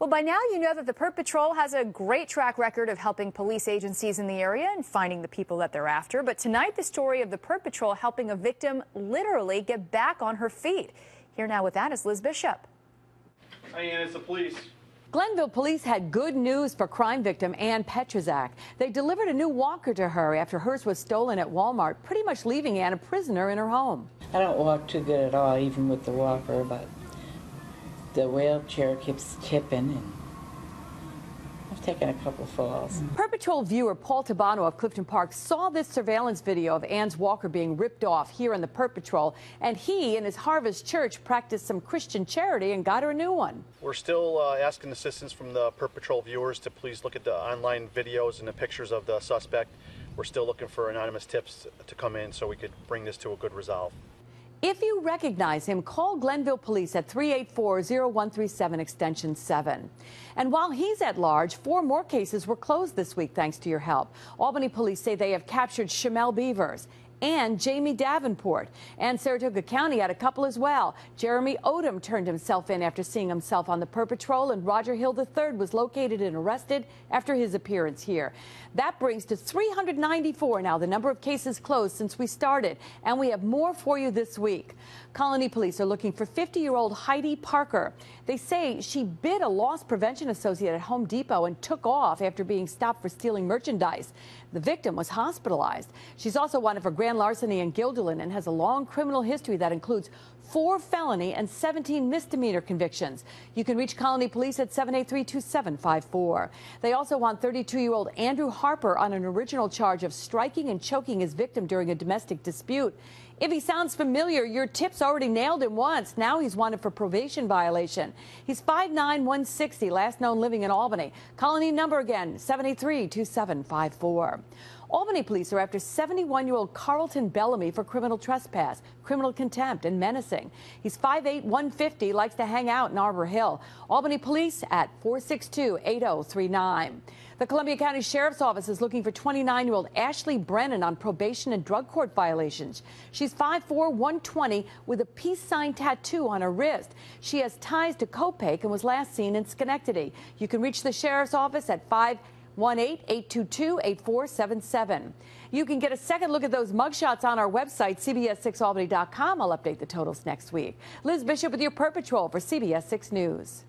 Well, by now you know that the Perp Patrol has a great track record of helping police agencies in the area and finding the people that they're after. But tonight, the story of the Perp Patrol helping a victim literally get back on her feet. Here now with that is Liz Bishop. Hi, Ann, it's the police. Glenville police had good news for crime victim Ann Petrzak. They delivered a new walker to her after hers was stolen at Walmart, pretty much leaving Ann a prisoner in her home. I don't walk too good at all, even with the walker, but the wheelchair keeps tipping, and I've taken a couple falls. Perp Patrol viewer Paul Tabano of Clifton Park saw this surveillance video of Ann's walker being ripped off here in the Perp Patrol, and he and his Harvest Church practiced some Christian charity and got her a new one. We're still asking assistance from the Perp Patrol viewers to please look at the online videos and the pictures of the suspect. We're still looking for anonymous tips to come in so we could bring this to a good resolve. If you recognize him, call Glenville Police at 384-0137 extension 7. And while he's at large, 4 more cases were closed this week thanks to your help. Albany police say they have captured Shamel Beavers and Jamie Davenport. And Saratoga County had a couple as well. Jeremy Odom turned himself in after seeing himself on the Perp Patrol, and Roger Hill III was located and arrested after his appearance here. That brings to 394 now the number of cases closed since we started, and we have more for you this week. Colony police are looking for 50-year-old Heidi Parker. They say she bit a loss prevention associate at Home Depot and took off after being stopped for stealing merchandise. The victim was hospitalized. She's also wanted for grand larceny in Guilderland and has a long criminal history that includes 4 felony and 17 misdemeanor convictions. You can reach Colony Police at 783-2754. They also want 32-year-old Andrew Harper on an original charge of striking and choking his victim during a domestic dispute. If he sounds familiar, your tips already nailed him once. Now he's wanted for probation violation. He's 5'9", 160, last known living in Albany. Colony number again, 783-2754. Albany police are after 71-year-old Carlton Bellamy for criminal trespass, criminal contempt, and menacing. He's 5'8", 150, likes to hang out in Arbor Hill. Albany police at 462-8039. The Columbia County Sheriff's Office is looking for 29-year-old Ashley Brennan on probation and drug court violations. She's 5'4", 120 with a peace sign tattoo on her wrist. She has ties to Copake and was last seen in Schenectady. You can reach the Sheriff's Office at 518-822-8477. You can get a second look at those mugshots on our website, CBS6Albany.com. I'll update the totals next week. Liz Bishop with your Perp Patrol for CBS 6 News.